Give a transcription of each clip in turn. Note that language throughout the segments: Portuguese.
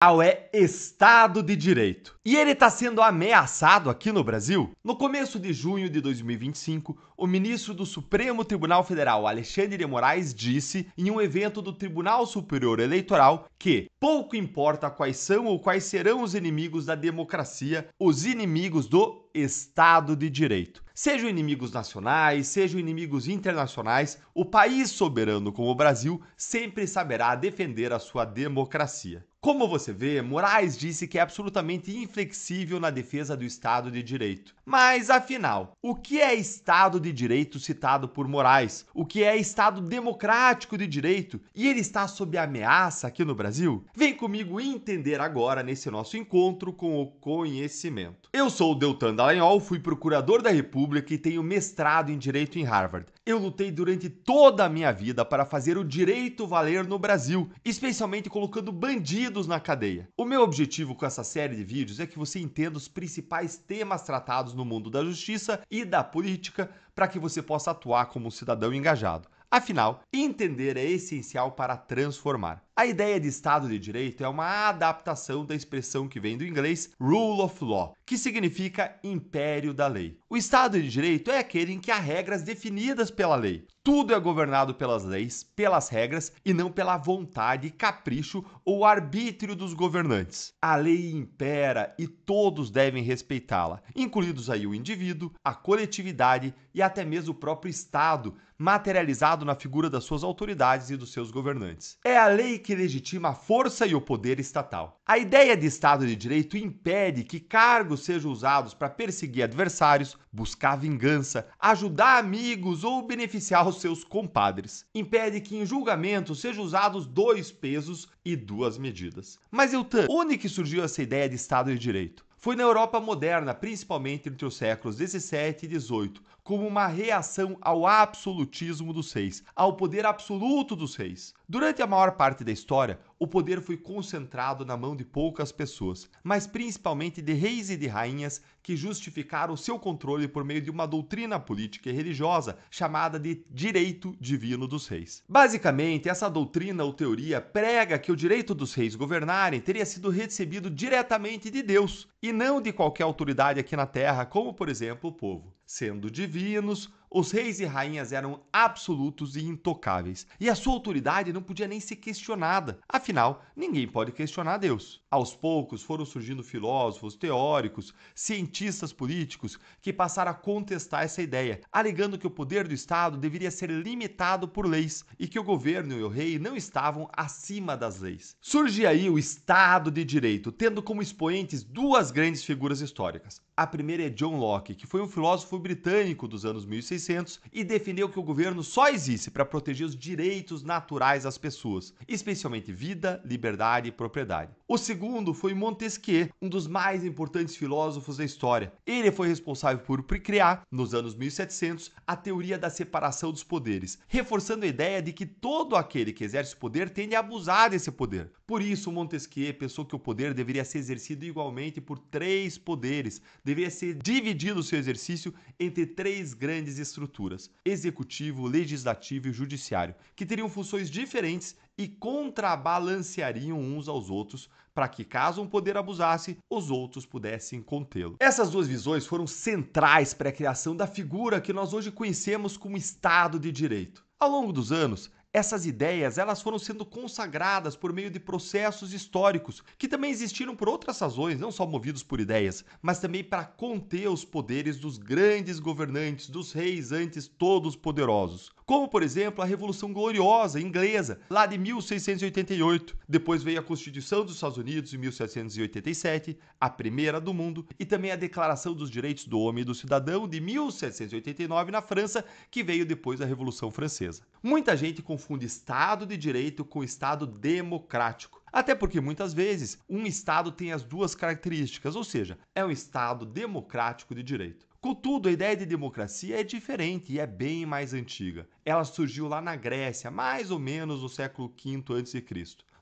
É Estado de Direito. E ele está sendo ameaçado aqui no Brasil? No começo de junho de 2025, o ministro do Supremo Tribunal Federal, Alexandre de Moraes, disse em um evento do Tribunal Superior Eleitoral que pouco importa quais são ou quais serão os inimigos da democracia, os inimigos do Estado de Direito. Sejam inimigos nacionais, sejam inimigos internacionais, o país soberano como o Brasil sempre saberá defender a sua democracia. Como você vê, Moraes disse que é absolutamente inflexível na defesa do Estado de Direito. Mas, afinal, o que é Estado de Direito citado por Moraes? O que é Estado democrático de direito? E ele está sob ameaça aqui no Brasil? Vem comigo entender agora nesse nosso encontro com o conhecimento. Eu sou o Deltan Dallagnol, fui procurador da República e tenho mestrado em Direito em Harvard. Eu lutei durante toda a minha vida para fazer o direito valer no Brasil, especialmente colocando bandidos na cadeia. O meu objetivo com essa série de vídeos é que você entenda os principais temas tratados no mundo da justiça e da política para que você possa atuar como um cidadão engajado. Afinal, entender é essencial para transformar. A ideia de Estado de Direito é uma adaptação da expressão que vem do inglês Rule of Law, que significa império da lei. O Estado de Direito é aquele em que há regras definidas pela lei. Tudo é governado pelas leis, pelas regras e não pela vontade, capricho ou arbítrio dos governantes. A lei impera e todos devem respeitá-la, incluídos aí o indivíduo, a coletividade e até mesmo o próprio Estado, materializado na figura das suas autoridades e dos seus governantes. É a lei que legitima a força e o poder estatal. A ideia de Estado de Direito impede que cargos sejam usados para perseguir adversários, buscar vingança, ajudar amigos ou beneficiar os seus compadres. Impede que em julgamento sejam usados dois pesos e duas medidas. Mas, Deltan, onde que surgiu essa ideia de Estado de Direito? Foi na Europa moderna, principalmente entre os séculos 17 e 18, como uma reação ao absolutismo dos reis, ao poder absoluto dos reis. Durante a maior parte da história, o poder foi concentrado na mão de poucas pessoas, mas principalmente de reis e de rainhas que justificaram seu controle por meio de uma doutrina política e religiosa chamada de direito divino dos reis. Basicamente, essa doutrina ou teoria prega que o direito dos reis governarem teria sido recebido diretamente de Deus e não de qualquer autoridade aqui na Terra, como por exemplo o povo. Sendo divinos, os reis e rainhas eram absolutos e intocáveis, e a sua autoridade não podia nem ser questionada. Afinal, ninguém pode questionar Deus. Aos poucos foram surgindo filósofos, teóricos, cientistas políticos que passaram a contestar essa ideia, alegando que o poder do Estado deveria ser limitado por leis e que o governo e o rei não estavam acima das leis. Surge aí o Estado de Direito, tendo como expoentes duas grandes figuras históricas. A primeira é John Locke, que foi um filósofo britânico dos anos 1600 e defendeu que o governo só existe para proteger os direitos naturais das pessoas, especialmente vida, liberdade e propriedade. O segundo foi Montesquieu, um dos mais importantes filósofos da história. Ele foi responsável por criar, nos anos 1700, a teoria da separação dos poderes, reforçando a ideia de que todo aquele que exerce poder tende a abusar desse poder. Por isso, Montesquieu pensou que o poder deveria ser exercido igualmente por três poderes, deveria ser dividido o seu exercício entre três grandes estruturas: executivo, legislativo e judiciário, que teriam funções diferentes e contrabalanceariam uns aos outros para que, caso um poder abusasse, os outros pudessem contê-lo. Essas duas visões foram centrais para a criação da figura que nós hoje conhecemos como Estado de Direito. Ao longo dos anos, essas ideias elas foram sendo consagradas por meio de processos históricos, que também existiram por outras razões, não só movidos por ideias, mas também para conter os poderes dos grandes governantes, dos reis antes todos poderosos. Como, por exemplo, a Revolução Gloriosa inglesa, lá de 1688. Depois veio a Constituição dos Estados Unidos, em 1787, a primeira do mundo, e também a Declaração dos Direitos do Homem e do Cidadão, de 1789, na França, que veio depois da Revolução Francesa. Muita gente confunde Estado de Direito com Estado democrático. Até porque, muitas vezes, um Estado tem as duas características, ou seja, é um Estado democrático de direito. Contudo, a ideia de democracia é diferente e é bem mais antiga. Ela surgiu lá na Grécia, mais ou menos no século V a.C.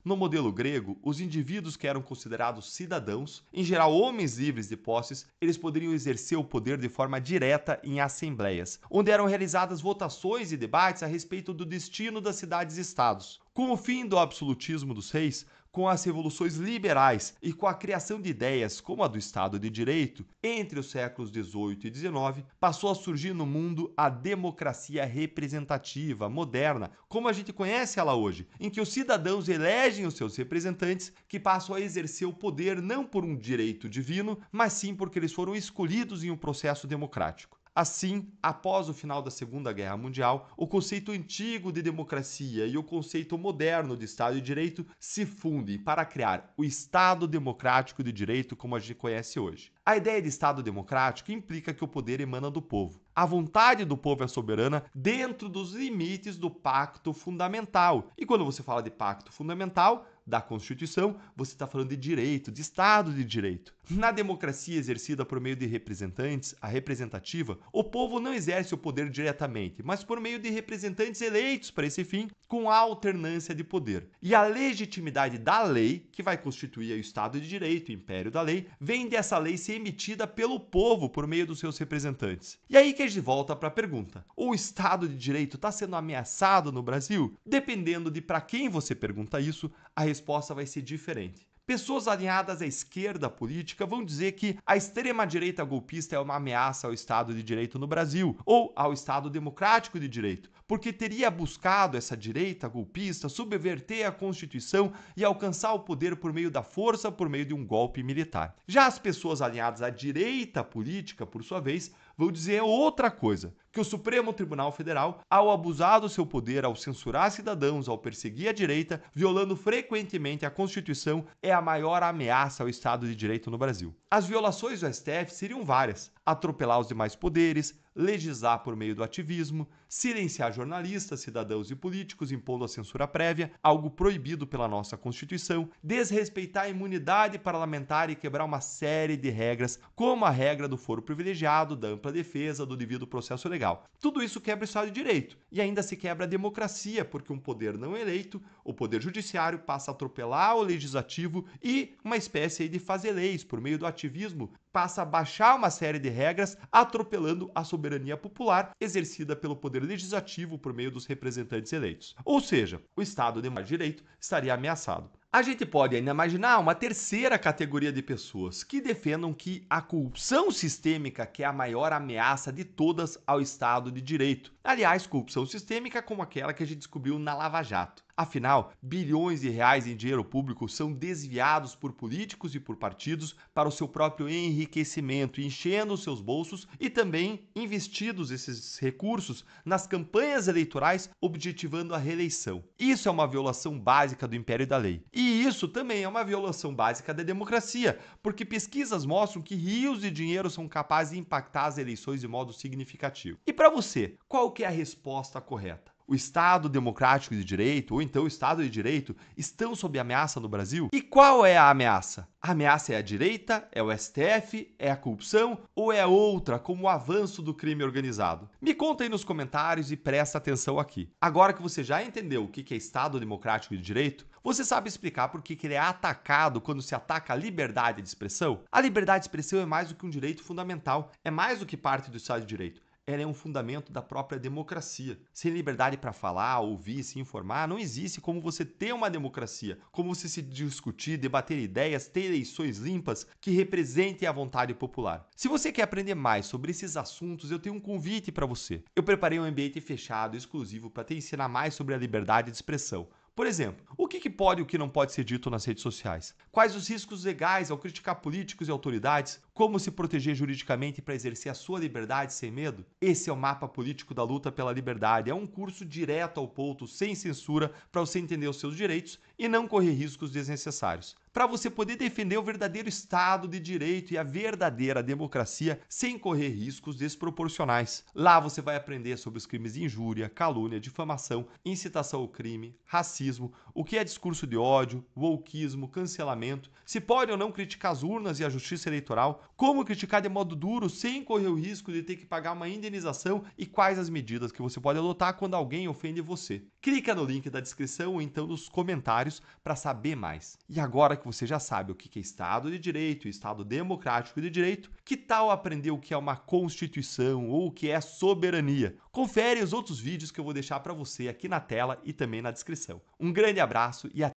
No modelo grego, os indivíduos que eram considerados cidadãos, em geral homens livres de posses, eles poderiam exercer o poder de forma direta em assembleias, onde eram realizadas votações e debates a respeito do destino das cidades-estados. Com o fim do absolutismo dos reis, com as revoluções liberais e com a criação de ideias como a do Estado de Direito, entre os séculos XVIII e XIX, passou a surgir no mundo a democracia representativa moderna, como a gente conhece ela hoje, em que os cidadãos elegem os seus representantes que passam a exercer o poder não por um direito divino, mas sim porque eles foram escolhidos em um processo democrático. Assim, após o final da Segunda Guerra Mundial, o conceito antigo de democracia e o conceito moderno de Estado de Direito se fundem para criar o Estado Democrático de Direito como a gente conhece hoje. A ideia de Estado democrático implica que o poder emana do povo. A vontade do povo é soberana dentro dos limites do pacto fundamental. E quando você fala de pacto fundamental, da Constituição, você está falando de direito, de Estado de Direito. Na democracia exercida por meio de representantes, a representativa, o povo não exerce o poder diretamente, mas por meio de representantes eleitos para esse fim, com alternância de poder. E a legitimidade da lei, que vai constituir o Estado de Direito, o império da lei, vem dessa lei ser emitida pelo povo por meio dos seus representantes. E aí que a gente volta para a pergunta: o Estado de Direito está sendo ameaçado no Brasil? Dependendo de para quem você pergunta isso, a resposta vai ser diferente. Pessoas alinhadas à esquerda política vão dizer que a extrema-direita golpista é uma ameaça ao Estado de Direito no Brasil, ou ao Estado Democrático de Direito, porque teria buscado essa direita golpista subverter a Constituição e alcançar o poder por meio da força, por meio de um golpe militar. Já as pessoas alinhadas à direita política, por sua vez, vão dizer outra coisa, que o Supremo Tribunal Federal, ao abusar do seu poder, ao censurar cidadãos, ao perseguir a direita, violando frequentemente a Constituição, é a maior ameaça ao Estado de Direito no Brasil. As violações do STF seriam várias: atropelar os demais poderes, legislar por meio do ativismo, silenciar jornalistas, cidadãos e políticos, impondo a censura prévia, algo proibido pela nossa Constituição, desrespeitar a imunidade parlamentar e quebrar uma série de regras, como a regra do foro privilegiado, da ampla defesa, do devido processo legal. Tudo isso quebra o Estado de Direito. E ainda se quebra a democracia, porque um poder não eleito, o poder judiciário, passa a atropelar o legislativo e uma espécie de fazer leis por meio do ativismo, passa a baixar uma série de regras, atropelando a soberania popular exercida pelo poder legislativo por meio dos representantes eleitos. Ou seja, o Estado de Direito estaria ameaçado. A gente pode ainda imaginar uma terceira categoria de pessoas que defendam que a corrupção sistêmica que é a maior ameaça de todas ao Estado de Direito. Aliás, corrupção sistêmica como aquela que a gente descobriu na Lava Jato. Afinal, bilhões de reais em dinheiro público são desviados por políticos e por partidos para o seu próprio enriquecimento, enchendo os seus bolsos e também investidos esses recursos nas campanhas eleitorais, objetivando a reeleição. Isso é uma violação básica do império da lei. E isso também é uma violação básica da democracia, porque pesquisas mostram que rios de dinheiro são capazes de impactar as eleições de modo significativo. E para você, qual que é a resposta correta? O Estado Democrático de Direito, ou então o Estado de Direito, estão sob ameaça no Brasil? E qual é a ameaça? A ameaça é a direita? É o STF? É a corrupção? Ou é outra, como o avanço do crime organizado? Me conta aí nos comentários e presta atenção aqui. Agora que você já entendeu o que é Estado Democrático de Direito, você sabe explicar por que ele é atacado quando se ataca a liberdade de expressão? A liberdade de expressão é mais do que um direito fundamental, é mais do que parte do Estado de Direito. Ela é um fundamento da própria democracia. Sem liberdade para falar, ouvir, se informar, não existe como você ter uma democracia, como você se discutir, debater ideias, ter eleições limpas que representem a vontade popular. Se você quer aprender mais sobre esses assuntos, eu tenho um convite para você. Eu preparei um ambiente fechado, exclusivo, para te ensinar mais sobre a liberdade de expressão. Por exemplo, o que pode e o que não pode ser dito nas redes sociais? Quais os riscos legais ao criticar políticos e autoridades? Como se proteger juridicamente para exercer a sua liberdade sem medo? Esse é o mapa político da luta pela liberdade. É um curso direto ao ponto, sem censura, para você entender os seus direitos e não correr riscos desnecessários. Para você poder defender o verdadeiro Estado de Direito e a verdadeira democracia sem correr riscos desproporcionais. Lá você vai aprender sobre os crimes de injúria, calúnia, difamação, incitação ao crime, racismo, o que é discurso de ódio, wokeismo, cancelamento, se pode ou não criticar as urnas e a justiça eleitoral, como criticar de modo duro sem correr o risco de ter que pagar uma indenização e quais as medidas que você pode adotar quando alguém ofende você. Clica no link da descrição ou então nos comentários para saber mais. E agora que você já sabe o que é Estado de Direito e Estado Democrático de Direito, que tal aprender o que é uma Constituição ou o que é soberania? Confere os outros vídeos que eu vou deixar para você aqui na tela e também na descrição. Um grande abraço e até!